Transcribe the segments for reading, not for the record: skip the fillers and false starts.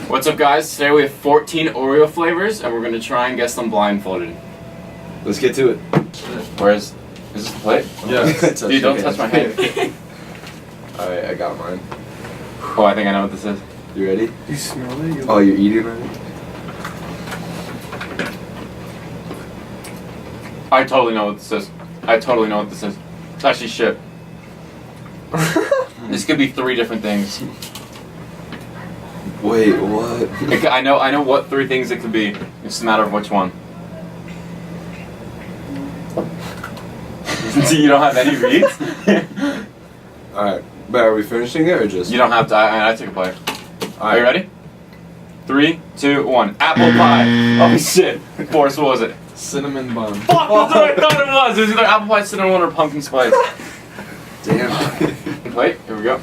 What's up, guys? Today we have 14 Oreo flavors, and we're gonna try and guess them blindfolded. Let's get to it. Is this the plate? Yeah. Dude, don't touch my hand. Alright, I got mine. Oh, I think I know what this is. You ready? You smell it? Oh, you're eating already? I totally know what this is. It's actually shit. This could be 3 different things. Wait, what? I know what 3 things it could be. It's just a matter of which one. You don't have any reads? Alright, but are we finishing it or just? You don't have to. I took a bite. Are you ready? 3, 2, 1. Apple pie. Oh shit. Forrest, what was it? Cinnamon bun. Fuck, that's what I thought it was. It was either apple pie, cinnamon, or pumpkin spice. Damn. Wait, here we go.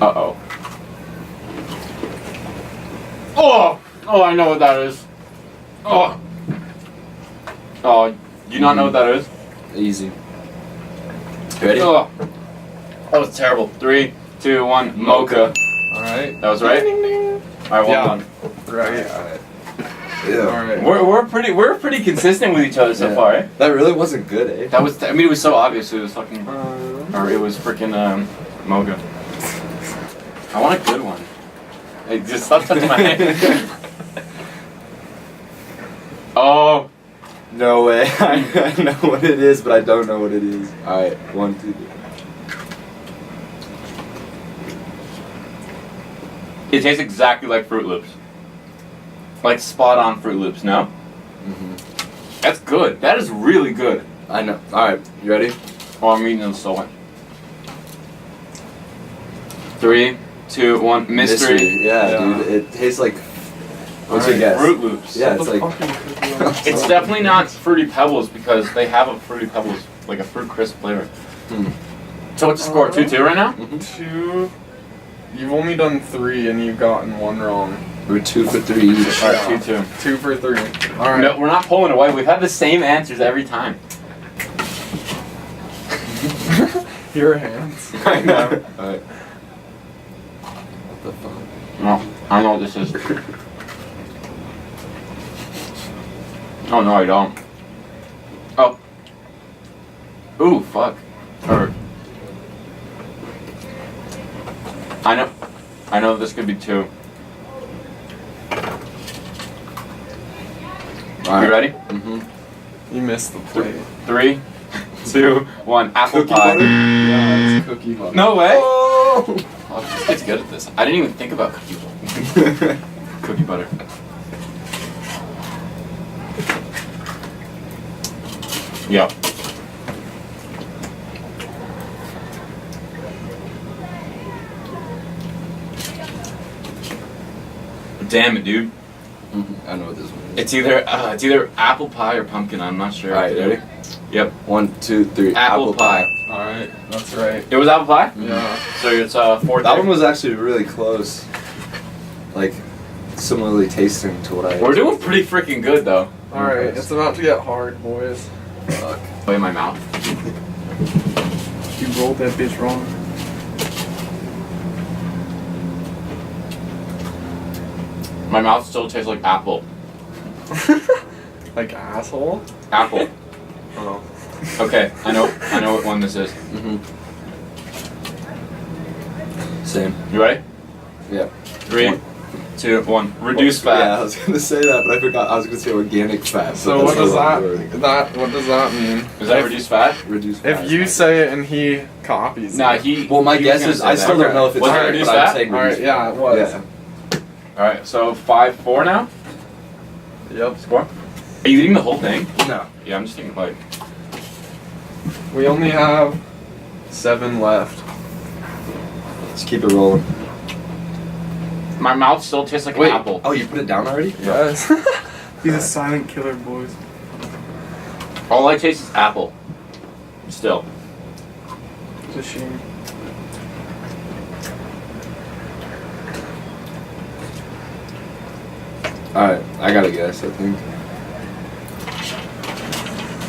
Uh-oh. Oh, I know what that is. Oh, you not know what that is? Easy. You ready? Oh, that was terrible. 3, 2, 1. Mocha. Alright. That was right. Ding, ding, ding. All right, well done. Right. Alright. Yeah. Alright. We're pretty consistent with each other so far, eh? That really wasn't good, eh? That was. I mean, it was so obvious. It was fucking. Or it was freaking mocha. I want a good one. Hey, just stop touching my hand. Oh. No way. I know what it is, but I don't know what it is. Alright, 1, 2, 3. It tastes exactly like Fruit Loops. Like spot on Fruit Loops, no? Mm-hmm. That's good. That is really good. I know. Alright, you ready? Oh, I'm eating the soul. 3, 2, 1. Mystery. Yeah, dude. It tastes like. What's your guess? Fruit Loops. Yeah, it's like. It's definitely not Fruity Pebbles because they have a Fruity Pebbles, like a Fruit Crisp flavor. So what's the score? 2-2 right now? 2. You've only done 3 and you've gotten 1 wrong. We're 2 for 3 each. Alright, 2-2. 2 for 3. Alright. No, we're not pulling away. We've had the same answers every time. Your hands. I know. Alright. What the fuck? No, I know what this is. Oh, no, I don't. Oh. Ooh, fuck. Or. I know this could be 2. Alright. You ready? Mm-hmm. You missed the plate. 3, 2, 1. Apple Cookie pie. butter? Yeah, it's cookie butter. No way. Oh! Oh, this kid's good at this. I didn't even think about cookie butter. Cookie butter. Yep. Damn it, dude. I know what this one is. It's either apple pie or pumpkin. I'm not sure. Alright, ready? Yep. 1, 2, 3. Apple pie. Alright, that's right. It was apple pie. Yeah. So it's 4. That one was actually really close. Like, similarly tasting to what I. We're doing pretty freaking good though. Alright, it's about to get hard, boys. Fuck. In my mouth. You rolled that bitch wrong. My mouth still tastes like apple. Like asshole? Apple. Oh. Okay, I know what one this is. Mm-hmm. Same. You ready? Yeah. 3, 2, 1. Reduce fat. Yeah, I was gonna say that, but I forgot. I was gonna say organic fat. So but what that's does the wrong word. what does that mean? Is that reduced fat? Reduce fat. If you say it and he copies Nah, it. Well, my he was guess gonna is say I that. still don't know if it's Was it right, reduced but I'm fat? saying Alright, reduced yeah, it was. Yeah. Alright, so 5-4 now? Yep. Score? Are you eating the whole thing? No. Yeah, I'm just taking a bite. We only have 7 left. Let's keep it rolling. My mouth still tastes like Wait. an apple. Oh, you put it down already? Yes. He's a silent killer, boys. All I taste is apple. Still. It's a shame. Alright, I gotta guess, I think.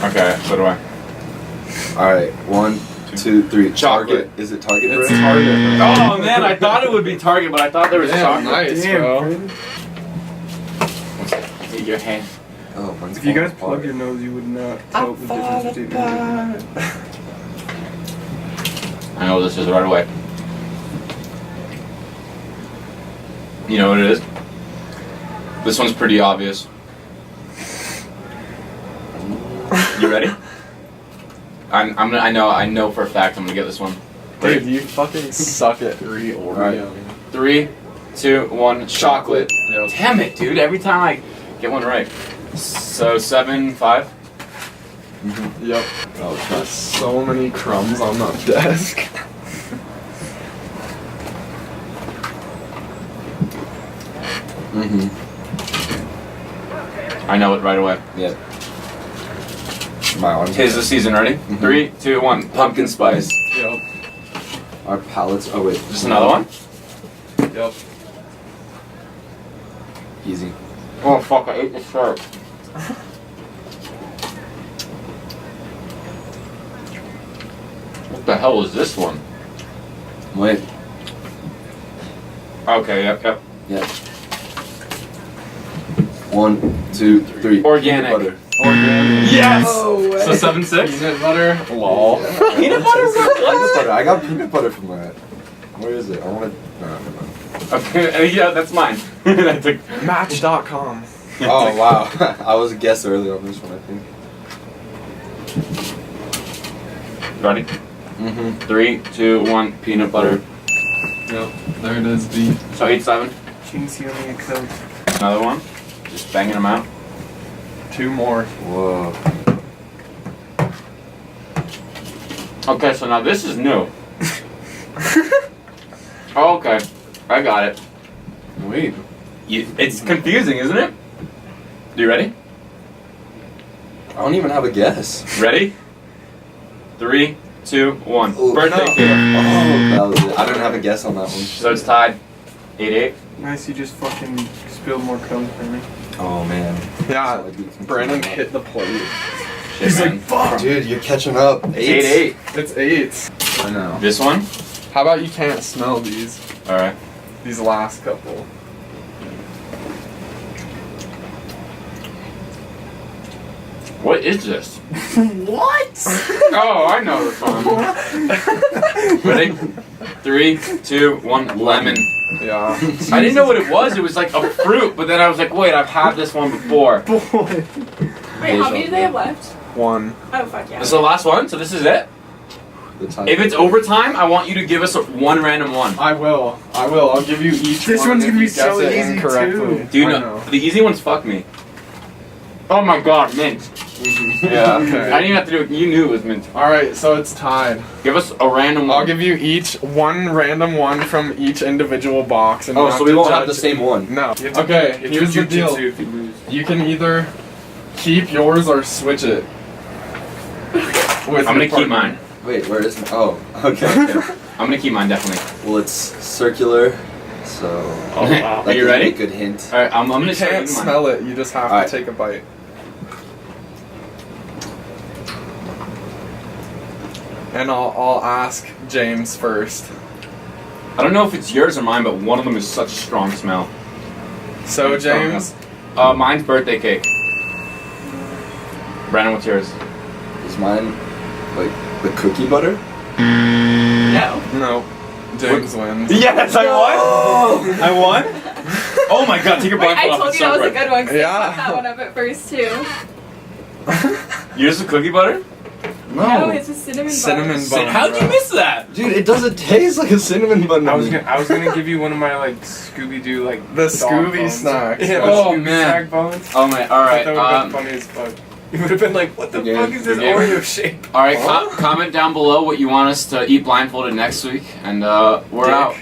Okay, so do I. Alright, 1, 2, 3. Chocolate. Is it Target It's brand? Target. Oh man, I thought it would be Target, but I thought there was chocolate. Nice, Damn, bro. Brandon. Take your hand. Oh, mine's If you guys falling plug your apart. nose, you would not tell the difference between them. I know what this is right away. You know what it is? This one's pretty obvious. You ready? I know for a fact I'm gonna get this one. Dude, you fucking suck at Oreo. 3, 2, 1, chocolate. Yep. Damn it, dude! Every time I get one right. So 7, 5. Yep. Oh, There's so many crumbs on that desk. I know it right away. Yeah. My arms. Tis the season. Ready? 3, 2, 1. Pumpkin spice. Yep. Our palates. Oh wait. Just another one. Yep. Easy. Oh fuck! I ate the shirt. What the hell is this one? Wait. Okay. Yep. Yeah. 1, 2, 3. Organic. Peanut butter. Organic. Yes. No way. So 7, 6. Peanut butter. Lol. Peanut butter. Peanut butter. I got peanut butter from that. Where is it? I want to. No, no, no. Okay. Yeah, that's mine. I took. Match.com. Oh wow. I was a guess early on this one, I think. Ready? 3, 2, 1. Peanut butter. Yep. There it is, B. So 8, 7. Chingsi on the account. Another one. Just banging them out. 2 more. Whoa. Okay, so now this is new. Oh, okay, I got it. Wait. It's confusing, isn't it? You ready? I don't even have a guess. Ready? 3, 2, 1. Ooh, Birthday no. cake. Oh, that was it. I didn't have a guess on that one. So it's tied. 8, 8. Nice, you just fucking spilled more crumbs for me. Oh man. Yeah. So I do some Brandon cleaning hit the plate. Shit, He's man. like, fuck! Dude, you're catching up. 8, 8. It's 8. I know. This one? How about you can't smell these? Alright. These last couple. What is this? What? Oh, I know this one. Ready? 3, 2, 1. Lemon. Yeah. I didn't know what it was. It was like a fruit, but then I was like, wait, I've had this one before. Boy. Wait, how many do they have left? 1. Oh, fuck yeah. This is the last one, so this is it. The time. If it's overtime, I want you to give us one random one. I will. I'll give you each This one one's if gonna be you guess so it easy, incorrectly. Do you I know the easy ones? Fuck me. Oh my god, mint. Yeah, okay. I didn't even have to do it. You knew it was mint. Alright, so it's tied. Give us a random one. I'll give you each one random one from each individual box. And you Oh, have so we to won't have the judge- same one. No. You have to- Okay, It's here's the your deal. jujitsu if you lose. You can either keep yours or switch it. I'm gonna keep mine. Wait, where is my? Oh, okay. Okay. I'm gonna keep mine definitely. Well, it's circular, so. Oh, wow. Are that you gives me ready? a good hint. All right, I'm gonna You start can't with mine. smell it, you just have Alright. to take a bite. And I'll ask James first. I don't know if it's yours or mine, but one of them is such a strong smell. So It's strong James, Mine's birthday cake. Brandon, what's yours? Is mine like the cookie butter? No. no. James wins. Yes, I won. I won. Oh my god, take your Wait, I blindfold off. told It's you that so was a bright. good one because Yeah. I fucked that one up at first too. Yours is cookie butter? No, it's a cinnamon bun. Cinnamon bun. How'd you miss that? Dude, it doesn't taste like a cinnamon bun. to I was me. gonna give you one of my like Scooby Doo like The dog Scooby bones. snacks. Yeah, the Oh, Scooby man. snack bones. Oh my, I alright. thought that would have been funny as fuck. You would have been like, what the Yeah, fuck is this yeah. Oreo shape? Alright, comment down below what you want us to eat blindfolded next week, and we're Dick. out.